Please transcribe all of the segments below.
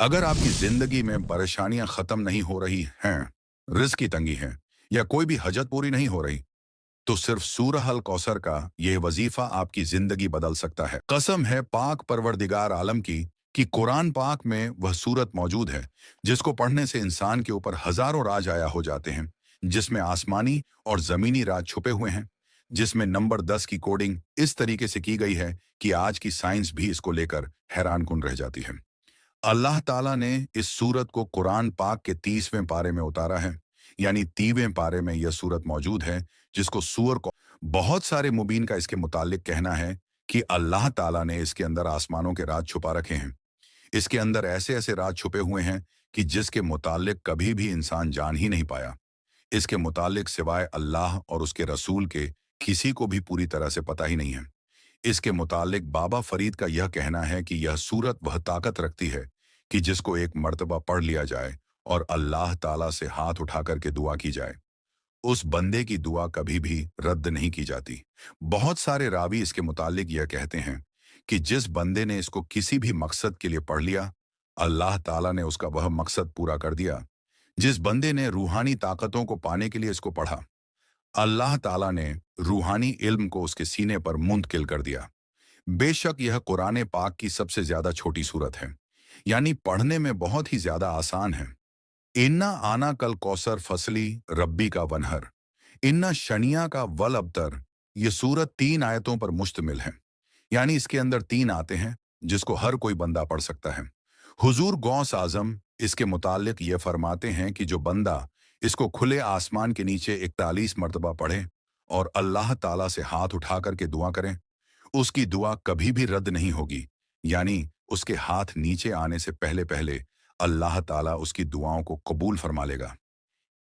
अगर आपकी जिंदगी में परेशानियां खत्म नहीं हो रही हैं, रिस्क की तंगी है या कोई भी हजत पूरी नहीं हो रही, तो सिर्फ सूरह अल कौसर का यह वजीफा आपकी जिंदगी बदल सकता है। कसम है पाक परवरदिगार आलम की कि कुरान पाक में वह सूरत मौजूद है जिसको पढ़ने से इंसान के ऊपर हजारों राज आया हो जाते हैं, जिसमें आसमानी और जमीनी राज छुपे हुए हैं, जिसमें नंबर 10 की कोडिंग इस तरीके से की गई है कि आज की साइंस भी इसको लेकर हैरान कुन रह जाती है। अल्लाह ताला ने इस सूरत को कुरान पाक के 30वें पारे में उतारा है, यानी 30वें पारे में यह सूरत मौजूद है जिसको सूअर को बहुत सारे मुबीन का इसके मुतालिक कहना है कि अल्लाह ताला ने इसके अंदर आसमानों के राज छुपा रखे हैं। इसके अंदर ऐसे ऐसे राज छुपे हुए हैं कि जिसके मुतालिक कभी भी इंसान जान ही नहीं पाया। इसके मुतालिक सिवाय अल्लाह और उसके रसूल के किसी को भी पूरी तरह से पता ही नहीं है। इसके मुतालिक बाबा फरीद का यह कहना है कि यह सूरत वह ताकत रखती है कि जिसको एक मर्तबा पढ़ लिया जाए और अल्लाह ताला से हाथ उठा करके दुआ की जाए, उस बंदे की दुआ कभी भी रद्द नहीं की जाती। बहुत सारे रावी इसके मुतालिक यह कहते हैं कि जिस बंदे ने इसको किसी भी मकसद के लिए पढ़ लिया, अल्लाह ताला ने उसका वह मकसद पूरा कर दिया। जिस बंदे ने रूहानी ताकतों को पाने के लिए इसको पढ़ा, अल्लाह ताला ने रूहानी इल्म को उसके सीने पर मुंतकिल कर दिया। बेशक यह कुरान पाक की सबसे ज्यादा छोटी सूरत है, यानी पढ़ने में बहुत ही ज्यादा आसान है। इन्ना आना कल कौसर फसली रब्बी का वनहर, इन्ना शनिया का वल अबतर, ये सूरत 3 आयतों पर मुश्तमिल है, यानी इसके अंदर 3 आते हैं जिसको हर कोई बंदा पढ़ सकता है। हुजूर गौस आजम इसके मुतालिक ये फरमाते हैं कि जो बंदा इसको खुले आसमान के नीचे 41 मरतबा पढ़े और अल्लाह ताला से हाथ उठा करके दुआ करें, उसकी दुआ कभी भी रद्द नहीं होगी, यानी उसके हाथ नीचे आने से पहले पहले अल्लाह ताला उसकी दुआओं को कबूल फरमा लेगा।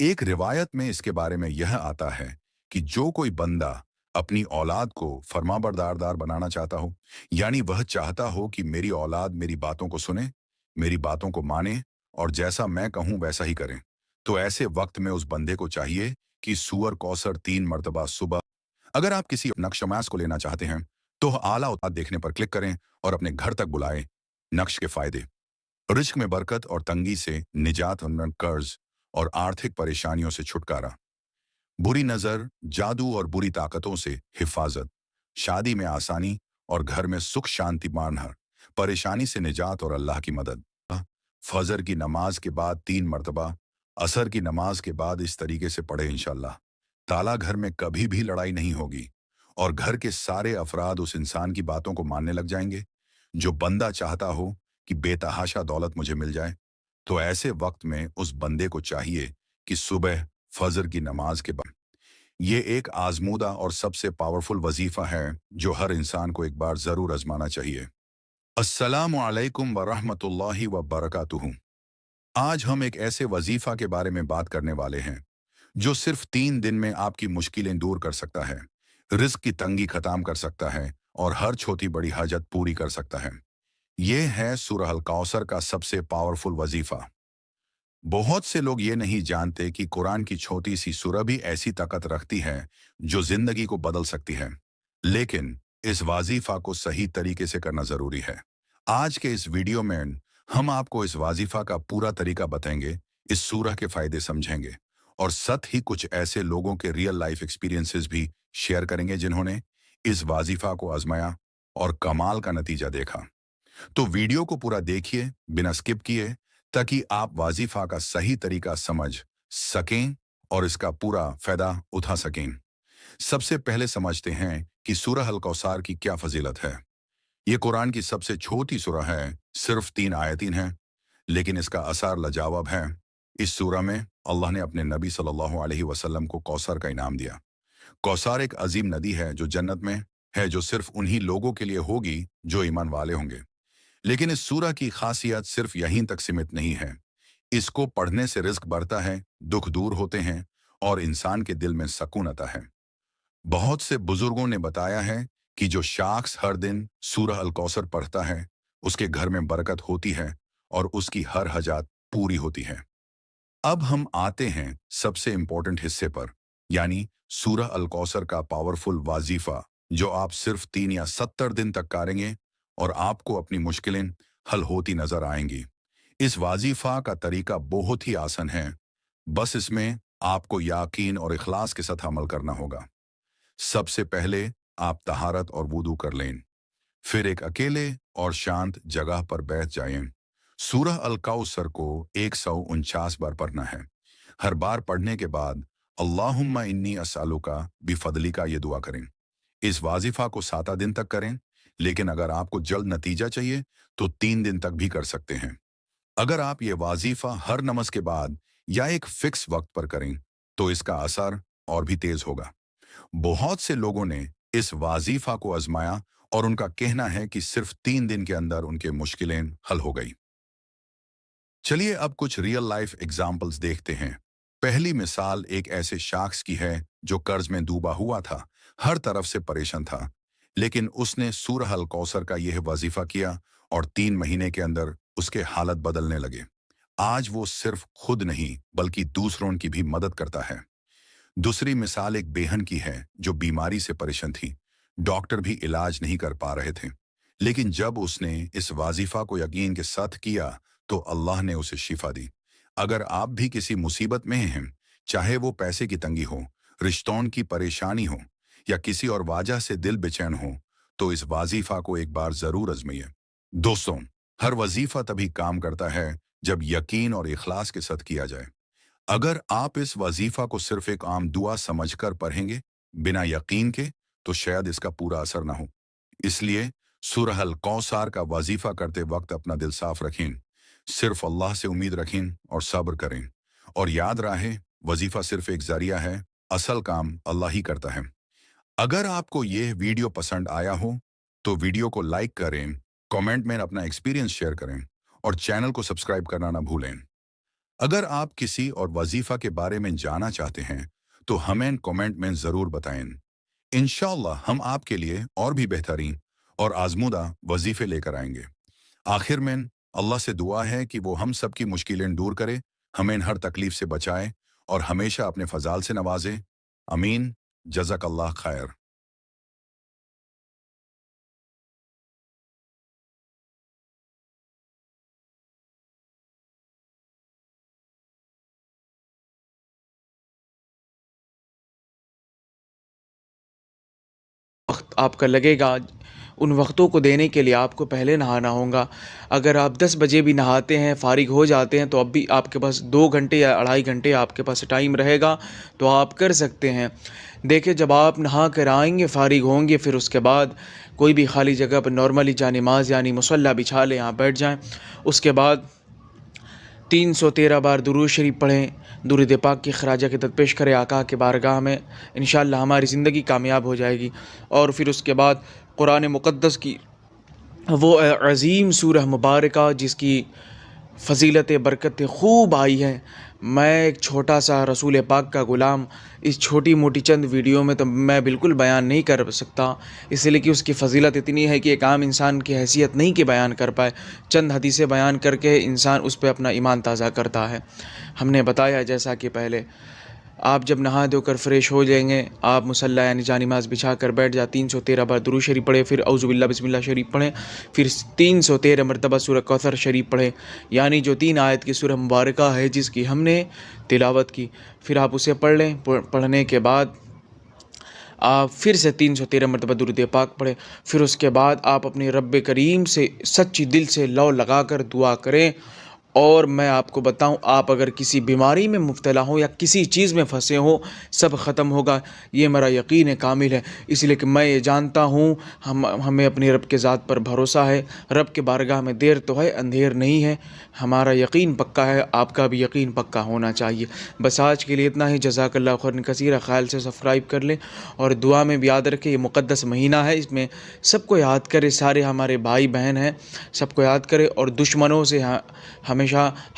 एक रिवायत में इसके बारे में यह आता है कि जो कोई बंदा अपनी औलाद को फरमाबरदारदार बनाना चाहता हो, यानी वह चाहता हो कि मेरी औलाद मेरी बातों को सुने, मेरी बातों को माने और जैसा मैं कहूं वैसा ही करें, तो ऐसे वक्त में उस बंदे को चाहिए कि सूअर कौसर 3 मरतबा सुबह। अगर आप किसी नक्शमास को लेना चाहते हैं तो आला उत्पाद देखने पर क्लिक करें और अपने घर तक बुलाएं। नक्श के फायदे: रिज्क में बरकत और तंगी से निजात, कर्ज और आर्थिक परेशानियों से छुटकारा, बुरी नजर, जादू और बुरी ताकतों से हिफाजत, शादी में आसानी और घर में सुख शांति मानहर, परेशानी से निजात और अल्लाह की मदद। फजर की नमाज के बाद 3 मरतबा, असर की नमाज के बाद इस तरीके से पढ़े, इंशाल्लाह ताला घर में कभी भी लड़ाई नहीं होगी और घर के सारे अफराद उस इंसान की बातों को मानने लग जाएंगे। जो बंदा चाहता हो कि बेतहाशा दौलत मुझे मिल जाए, तो ऐसे वक्त में उस बंदे को चाहिए कि सुबह फजर की नमाज के बाद, ये एक आजमूदा और सबसे पावरफुल वजीफा है जो हर इंसान को एक बार जरूर आजमाना चाहिए। अस्सलामु अलैकुम व रहमतुल्लाहि व बरकातुहू। आज हम एक ऐसे वजीफा के बारे में बात करने वाले हैं जो सिर्फ 3 दिन में आपकी मुश्किलें दूर कर सकता है, रिस्क की तंगी खत्म कर सकता है और हर छोटी बड़ी हाजत पूरी कर सकता है। ये है सूरह अल कौसर का सबसे पावरफुल वजीफा। बहुत से लोग ये नहीं जानते कि कुरान की छोटी सी सूरह भी ऐसी ताकत रखती है जो जिंदगी को बदल सकती है, लेकिन इस वाजीफा को सही तरीके से करना जरूरी है। आज के इस वीडियो में हम आपको इस वाजीफा का पूरा तरीका बताएंगे, इस सूरह के फायदे समझेंगे और साथ ही कुछ ऐसे लोगों के रियल लाइफ एक्सपीरियंसेस भी शेयर करेंगे जिन्होंने इस वाजीफा को आजमाया और कमाल का नतीजा देखा। तो वीडियो को पूरा देखिए बिना स्किप किए, ताकि आप वाजीफा का सही तरीका समझ सकें और इसका पूरा फायदा उठा सकें। सबसे पहले समझते हैं कि सूरह अल कौसर की क्या फजीलत है। ये कुरान की सबसे छोटी सूरह है, सिर्फ 3 आयतीन है, लेकिन इसका असर लाजवाब है। इस सूरह में अल्लाह ने अपने नबी सल्लल्लाहु अलैहि वसल्लम को कौसर का इनाम दिया। कौसर एक अजीम नदी है जो जन्नत में है, जो सिर्फ उन्हीं लोगों के लिए होगी जो ईमान वाले होंगे। लेकिन इस सूरह की खासियत सिर्फ यहीं तक सीमित नहीं है। इसको पढ़ने से रिस्क बढ़ता है, दुख दूर होते हैं और इंसान के दिल में सुकून आता है। बहुत से बुजुर्गों ने बताया है कि जो शख्स हर दिन सूरह अल कौसर पढ़ता है, उसके घर में बरकत होती है और उसकी हर हजात पूरी होती है। अब हम आते हैं सबसे इंपॉर्टेंट हिस्से पर, यानी सूरह अल कौसर का पावरफुल वाजीफा जो आप सिर्फ 3 या 70 दिन तक करेंगे और आपको अपनी मुश्किलें हल होती नजर आएंगी। इस वाजीफा का तरीका बहुत ही आसान है, बस इसमें आपको यकीन और इखलास के साथ अमल करना होगा। सबसे पहले आप तहारत और वुदू कर लें, फिर एक अकेले और शांत जगह पर बैठ जाएं। सूरह अल कौसर को 149 बार पढ़ना है। हर बार पढ़ने के बाद अल्लाहुम्मा इन्नी अस्अलुका बिफदलिका ये दुआ करें। इस वाजिफा को 7 दिन तक करें, लेकिन अगर आपको जल्द नतीजा चाहिए तो 3 दिन तक भी कर सकते हैं। अगर आप ये वाजीफा हर नमाज के बाद या एक फिक्स वक्त पर करें तो इसका असर और भी तेज होगा। बहुत से लोगों ने इस वाजीफा को आजमाया और उनका कहना है कि सिर्फ 3 दिन के अंदर उनके मुश्किलें हल हो गई। चलिए अब कुछ रियल लाइफ एग्जाम्पल्स देखते हैं। पहली मिसाल एक ऐसे शख्स की है जो कर्ज में डूबा हुआ था, हर तरफ से परेशान था, लेकिन उसने सूरह अल कौसर का यह वजीफा किया और 3 महीने के अंदर उसके हालत बदलने लगे। आज वो सिर्फ खुद नहीं बल्कि दूसरों की भी मदद करता है। दूसरी मिसाल एक बेहन की है जो बीमारी से परेशान थी। डॉक्टर भी इलाज नहीं कर पा रहे थे, लेकिन जब उसने इस वाजीफा को यकीन के साथ किया तो अल्लाह ने उसे शिफा दी। अगर आप भी किसी मुसीबत में हैं, चाहे वो पैसे की तंगी हो, रिश्तों की परेशानी हो या किसी और वजह से दिल बेचैन हो, तो इस वाजीफा को एक बार जरूर आजमाइए। दोस्तों, हर वजीफा तभी काम करता है जब यकीन और इखलास के साथ किया जाए। अगर आप इस वजीफा को सिर्फ एक आम दुआ समझकर पढ़ेंगे बिना यकीन के, तो शायद इसका पूरा असर ना हो। इसलिए सूरह अल कौसर का वजीफा करते वक्त अपना दिल साफ रखें, सिर्फ अल्लाह से उम्मीद रखें और सब्र करें। और याद रहे, वजीफा सिर्फ एक जरिया है, असल काम अल्लाह ही करता है। अगर आपको यह वीडियो पसंद आया हो तो वीडियो को लाइक करें, कमेंट में अपना एक्सपीरियंस शेयर करें और चैनल को सब्सक्राइब करना ना भूलें। अगर आप किसी और वजीफा के बारे में जानना चाहते हैं तो हमें कमेंट में ज़रूर बताएं। इंशाअल्लाह हम आपके लिए और भी बेहतरीन और आजमूदा वजीफे लेकर आएंगे। आखिर में अल्लाह से दुआ है कि वो हम सब की मुश्किलें दूर करे, हमें हर तकलीफ से बचाए और हमेशा अपने फजाल से नवाजे। अमीन। जज़ाकल्लाह खैर। वक्त आपका लगेगा, उन वक्तों को देने के लिए आपको पहले नहाना होगा। अगर आप 10 बजे भी नहाते हैं, फ़ारिग हो जाते हैं, तो अब भी आपके पास 2 घंटे या 2.5 घंटे आपके पास टाइम रहेगा, तो आप कर सकते हैं। देखिए, जब आप नहा कर आएंगे, फ़ारिग होंगे, फिर उसके बाद कोई भी खाली जगह पर नॉर्मली नमाज यानी मुसल्ला बिछा लें, यहाँ बैठ जाएँ। उसके बाद 313 बार दुरूद शरीफ पढ़ें, दुरूद पाक की खराज अक़ीदत पेश करें आका के बारगाह में। इंशाअल्लाह हमारी ज़िंदगी कामयाब हो जाएगी। और फिर उसके बाद कुरान मुक़द्दस की वो अज़ीम सूरह मुबारका जिसकी फ़जीलत बरकत खूब आई है। मैं एक छोटा सा रसूल पाक का ग़ुलाम, इस छोटी मोटी चंद वीडियो में तो मैं बिल्कुल बयान नहीं कर सकता, इसलिए कि उसकी फ़जीलत इतनी है कि एक आम इंसान की हैसियत नहीं कि बयान कर पाए। चंद हदीसें बयान करके इंसान उस पर अपना ईमान ताज़ा करता है। हमने बताया जैसा कि पहले आप जब नहा धोकर फ्रेश हो जाएंगे, आप मुसल्ला यानी नमाज बिछा कर बैठ जा, 313 बार दुरूद शरीफ पढ़ें, फिर औज़ुबिल्लाह बिस्मिल्लाह शरीफ पढ़ें, फिर 313 मरतबा सूरह कौसर शरीफ पढ़ें, यानी जो 3 आयत की सूरह मुबारका है जिसकी हमने तिलावत की। फिर आप उसे पढ़ लें। पढ़ने के बाद आप फिर से 313 मरतबा दुरूद पाक पढ़ें। फिर उसके बाद आप अपने रब्बे करीम से सच्ची दिल से लौ लगा कर दुआ करें। और मैं आपको बताऊं, आप अगर किसी बीमारी में मुब्तला हो या किसी चीज़ में फंसे हो, सब ख़त्म होगा, ये मेरा यकीन कामिल है। इसलिए कि मैं ये जानता हूँ, हमें अपने रब के ज़ात पर भरोसा है। रब के बारगाह में देर तो है, अंधेर नहीं है। हमारा यकीन पक्का है, आपका भी यकीन पक्का होना चाहिए। बस आज के लिए इतना ही। जज़ाकल्लाह खैरन कसीरा। ख्याल से सब्सक्राइब कर लें और दुआ में भी याद रखें, ये मुक़द्दस महीना है, इसमें सबको याद करें। सारे हमारे भाई बहन हैं, सबको याद करें और दुश्मनों से हमेशा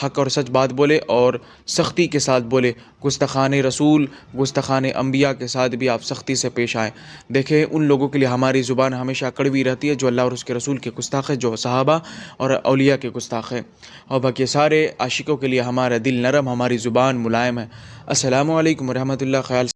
हक और सच बात बोले और सख्ती के साथ बोले। गुस्ताखाने रसूल, गुस्ताखाने अंबिया के साथ भी आप सख्ती से पेश आएँ। देखें, उन लोगों के लिए हमारी ज़ुबान हमेशा कड़वी रहती है जो अल्लाह और उसके रसूल के गुस्ताख़ है, जो सहाबा और औलिया के गुस्ताख़ है। और बाकी सारे आशिकों के लिए हमारा दिल नरम, हमारी ज़ुबान मुलायम है। अस्सलामु अलैकुम रहमतुल्लाह। ख्याल